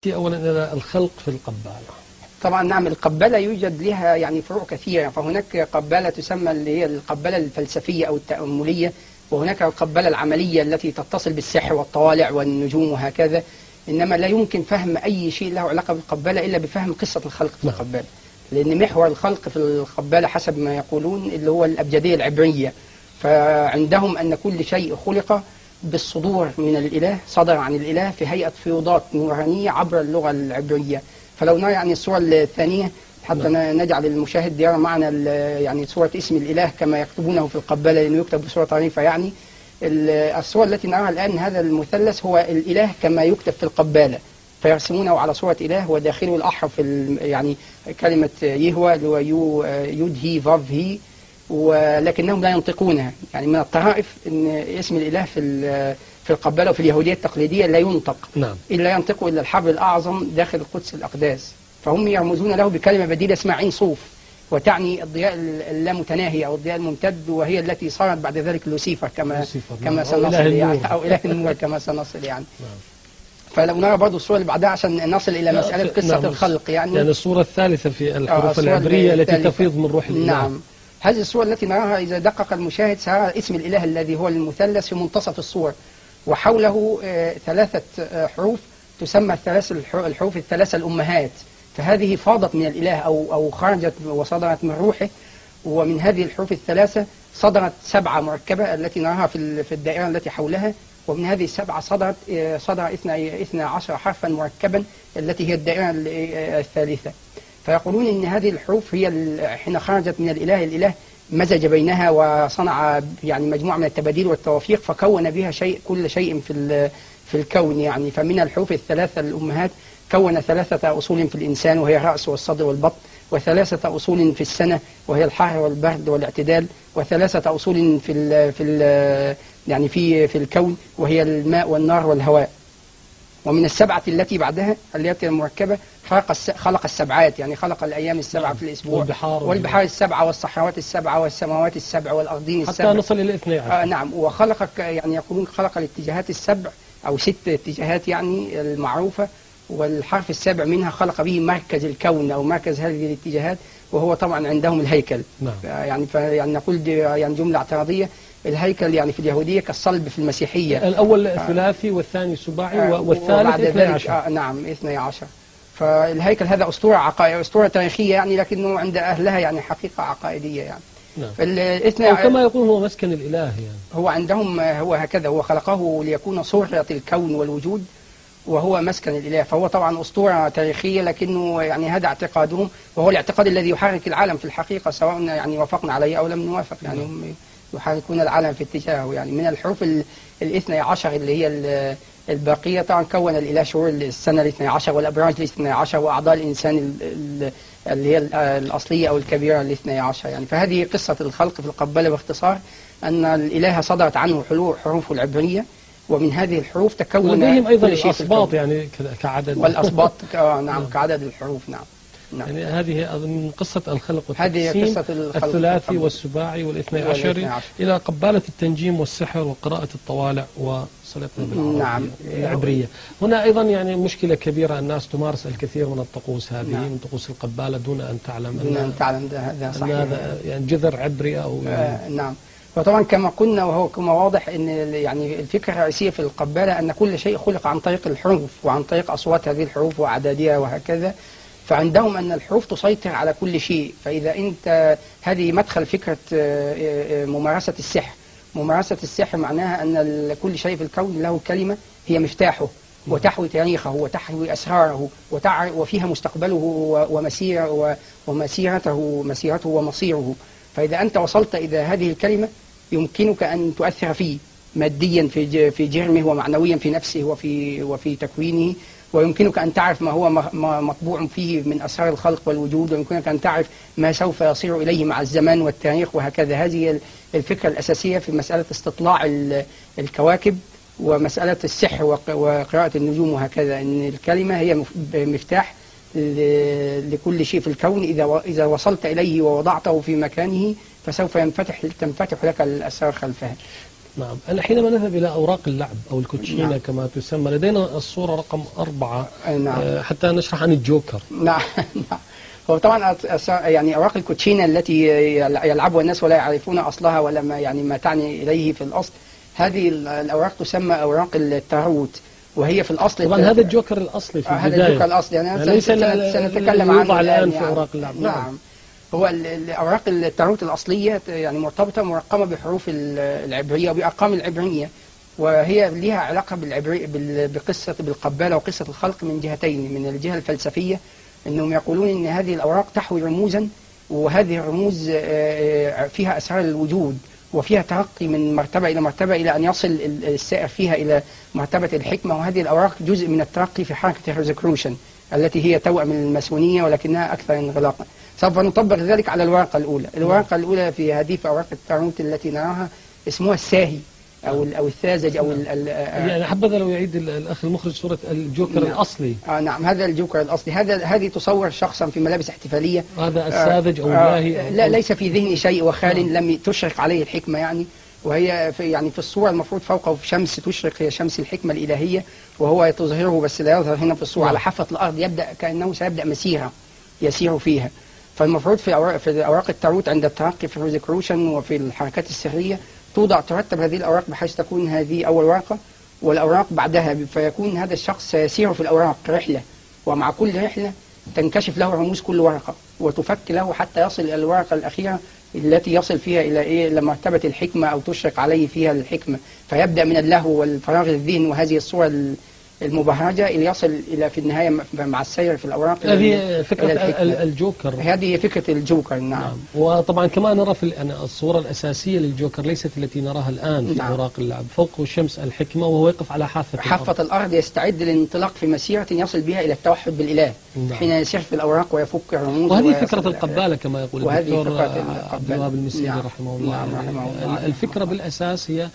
أولا إلى الخلق في القبالة. طبعا نعم، القبالة يوجد لها يعني فروع كثيرة، فهناك قبالة تسمى اللي هي القبالة الفلسفية أو التأملية، وهناك القبالة العملية التي تتصل بالسحر والطوالع والنجوم وهكذا. إنما لا يمكن فهم أي شيء له علاقة بالقبالة إلا بفهم قصة الخلق في القبالة، لأن محور الخلق في القبالة حسب ما يقولون اللي هو الأبجدية العبرية، فعندهم أن كل شيء خلق بالصدور من الإله، صدر عن الإله في هيئة فيوضات نورانية عبر اللغة العبرية. فلو نرى يعني الصورة الثانية حتى نجعل المشاهد يرى معنا يعني صورة اسم الإله كما يكتبونه في القبالة، لأنه يكتب بصورة طريفة. يعني الصورة التي نراها الآن هذا المثلث هو الإله كما يكتب في القبالة، فيرسمونه على صورة إله وداخله الأحرف يعني كلمة يهوى اللي هو يود هي فاف هي، ولكنهم لا ينطقونها. يعني من الطرائف أن اسم الإله في القبالة وفي اليهودية التقليدية لا ينطق، إلا ينطق إلا الحبر الأعظم داخل القدس الأقداس، فهم يرمزون له بكلمة بديلة اسمها عين صوف، وتعني الضياء اللامتناهي أو الضياء الممتد، وهي التي صارت بعد ذلك لوسيفر كما سنصل يعني، أو إله النور كما سنصل يعني. فلو نرى برضو الصورة اللي بعدها عشان نصل إلى مسألة قصة الخلق يعني الصورة الثالثة في الحروف العبرية التي تفيض من روح الإله. نعم، هذه الصورة التي نراها إذا دقق المشاهد سيرى اسم الإله الذي هو المثلث في منتصف الصورة، وحوله ثلاثة حروف تسمى الحروف الثلاثة الأمهات، فهذه فاضت من الإله أو خرجت وصدرت من روحه. ومن هذه الحروف الثلاثة صدرت 7 مركبة التي نراها في الدائرة التي حولها، ومن هذه 7 صدر 12 حرفا مركبا التي هي الدائرة الثالثة. فيقولون إن هذه الحروف هي حين خرجت من الإله مزج بينها وصنع يعني مجموعة من التباديل والتوافيق، فكون بها كل شيء في الكون يعني. فمن الحروف الثلاثة الأمهات كون 3 أصول في الإنسان وهي الرأس والصدر والبطن، و3 أصول في السنة وهي الحر والبرد والاعتدال، و3 أصول يعني في الكون وهي الماء والنار والهواء. ومن السبعة التي بعدها التي المركبة خلق السبعات، يعني خلق الأيام السبعة في الأسبوع والبحار السبعة والصحراوات السبعة والسماوات السبع والأرضين السبع حتى نصل إلى 12. نعم، وخلق يعني يقولون خلق الاتجاهات السبع أو 6 اتجاهات يعني المعروفة، والحرف السابع منها خلق به مركز الكون أو مركز هذه الاتجاهات، وهو طبعا عندهم الهيكل. يعني نقول يعني جملة اعتراضية، الهيكل يعني في اليهودية كالصلب في المسيحية، الأول ثلاثي والثاني سباعي والثالث 12. نعم 12. فالهيكل هذا أسطورة تاريخية يعني، لكنه عند أهلها يعني حقيقة عقائدية يعني. أو كما يقول هو مسكن الإله يعني. هو عندهم هو هكذا، هو خلقه ليكون صورة الكون والوجود، وهو مسكن الإله. فهو طبعا أسطورة تاريخية، لكنه يعني هذا اعتقادهم، وهو الاعتقاد الذي يحرك العالم في الحقيقة سواء يعني وافقنا عليه أو لم نوافق يعني. هم يحركون العالم في اتجاهه يعني. من الحروف 12 اللي هي الباقية طبعا كون الإله شهور السنة 12 والأبراج 12 وأعضاء الإنسان اللي هي الأصلية أو الكبيرة 12 يعني. فهذه قصة الخلق في القبالة باختصار، أن الإله صدرت عنه حروف العبرية، ومن هذه الحروف تكون ولديهم أيضا الأصباط يعني كعدد والأصباط نعم كعدد الحروف. نعم يعني هذه من قصة الخلق والتقسيم الثلاثي والسباعي والاثني عشري إلى قبالة التنجيم والسحر وقراءة الطوالع وصلتنا بالعربية العبرية. هنا أيضا يعني مشكلة كبيرة، الناس تمارس الكثير من الطقوس هذه من طقوس القبالة دون أن تعلم هذا صحيح، هذا يعني جذر عبري أو يعني نعم. فطبعا كما قلنا وهو كما واضح ان يعني الفكرة الرئيسية في القبالة ان كل شيء خلق عن طريق الحروف وعن طريق أصوات هذه الحروف وأعدادها وهكذا. فعندهم أن الحروف تسيطر على كل شيء. فإذا أنت هذه مدخل فكرة ممارسة السحر. ممارسة السحر معناها أن كل شيء في الكون له كلمة هي مفتاحه وتحوي تاريخه وتحوي أسراره وفيها مستقبله مسيرته ومصيره. فإذا أنت وصلت إلى هذه الكلمة يمكنك أن تؤثر فيه ماديا في جرمه ومعنويا في نفسه وفي تكوينه، ويمكنك أن تعرف ما هو مطبوع فيه من أسرار الخلق والوجود، ويمكنك أن تعرف ما سوف يصير إليه مع الزمان والتاريخ وهكذا. هذه الفكرة الأساسية في مسألة استطلاع الكواكب ومسألة السحر وقراءة النجوم وهكذا، أن الكلمة هي مفتاح لكل شيء في الكون. إذا وصلت إليه ووضعته في مكانه فسوف تنفتح لك الأسرار خلفها. نعم. أنا حينما نذهب إلى أوراق اللعب أو الكوتشينة كما تسمى، لدينا الصورة رقم 4 حتى نشرح عن الجوكر. نعم. هو طبعا يعني أوراق الكوتشينة التي يلعبها الناس ولا يعرفون أصلها ولا ما تعني إليه في الأصل، هذه الأوراق تسمى أوراق التاروت، وهي في الأصل طبعا هذا الجوكر الأصلي في البداية. هذا الجوكر الأصلي يعني ليس سنتكلم عنه الآن في أوراق اللعب. نعم. هو الأوراق التاروت الأصلية يعني مرقمة بحروف العبرية وبأرقام العبرية، وهي لها علاقة بقصة بالقبالة وقصة الخلق من جهتين. من الجهة الفلسفية أنهم يقولون أن هذه الأوراق تحوي رموزا، وهذه الرموز فيها أسرار الوجود، وفيها ترقي من مرتبة إلى مرتبة إلى أن يصل السائر فيها إلى مرتبة الحكمة. وهذه الأوراق جزء من الترقي في حركة الروزكروشن التي هي توأم الماسونية ولكنها أكثر انغلاقا. سوف نطبق ذلك على الورقة الأولى. الورقة الأولى في هذه أوراق التاروت التي نراها اسمها الساهي أو الثازج أو يعني حبذا لو يعيد الأخ المخرج صورة الجوكر الأصلي. نعم، هذا الجوكر الأصلي. هذه تصور شخصا في ملابس احتفالية. هذا الساذج أو اللاهي لا، ليس في ذهني شيء وخال لم تشرق عليه الحكمة يعني. وهي في الصورة المفروض فوقه شمس تشرق، هي شمس الحكمة الإلهية، وهو تظهره بس لا يظهر هنا في الصورة. على حافة الأرض يبدأ كأنه سيبدأ مسيرة يسير فيها. فالمفروض في أوراق التاروت عند الترقي في الروزكروشن وفي الحركات السرية ترتب هذه الأوراق بحيث تكون هذه أول ورقة والأوراق بعدها، فيكون هذا الشخص سيسير في الأوراق رحلة، ومع كل رحلة تنكشف له رموز كل ورقة وتفك له حتى يصل إلى الورقة الأخيرة التي يصل فيها إلى مرتبة الحكمة أو تشرق عليه فيها الحكمة، فيبدأ من اللهو والفراغ الذهن وهذه الصورة المبهجة اللي يصل إلى في النهاية مع السير في الأوراق. هذه فكرة الجوكر. هذه فكرة الجوكر. نعم. وطبعا كما نرى في الصورة الأساسية للجوكر ليست التي نراها الآن في أوراق اللعب. فوقه شمس الحكمة وهو يقف على حافة الأرض يستعد للانطلاق في مسيرة يصل بها إلى التوحد بالإله. حين يسير في الأوراق ويفك الرموز. وهذه فكرة القبالة كما يقول الدكتور عبد الوهاب المسيري رحمه الله. الفكرة بالأساس هي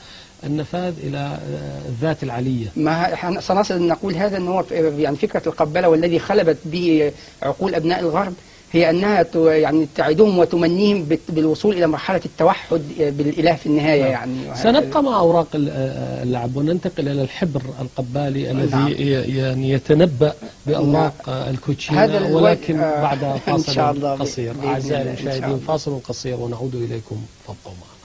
النفاذ إلى الذات العلية. ما سنصل نقول هذا أنه يعني فكرة القبالة والذي خلبت به عقول أبناء الغرب هي أنها يعني تعدهم وتمنيهم بالوصول إلى مرحلة التوحد بالإله في النهاية. يعني سنبقى مع أوراق اللعب وننتقل إلى الحبر القبالي الذي يعني يتنبأ بأوراق الكوتشينة، ولكن بعد فاصل قصير. أعزائي المشاهدين، فاصل قصير ونعود إليكم، فابقوا معنا.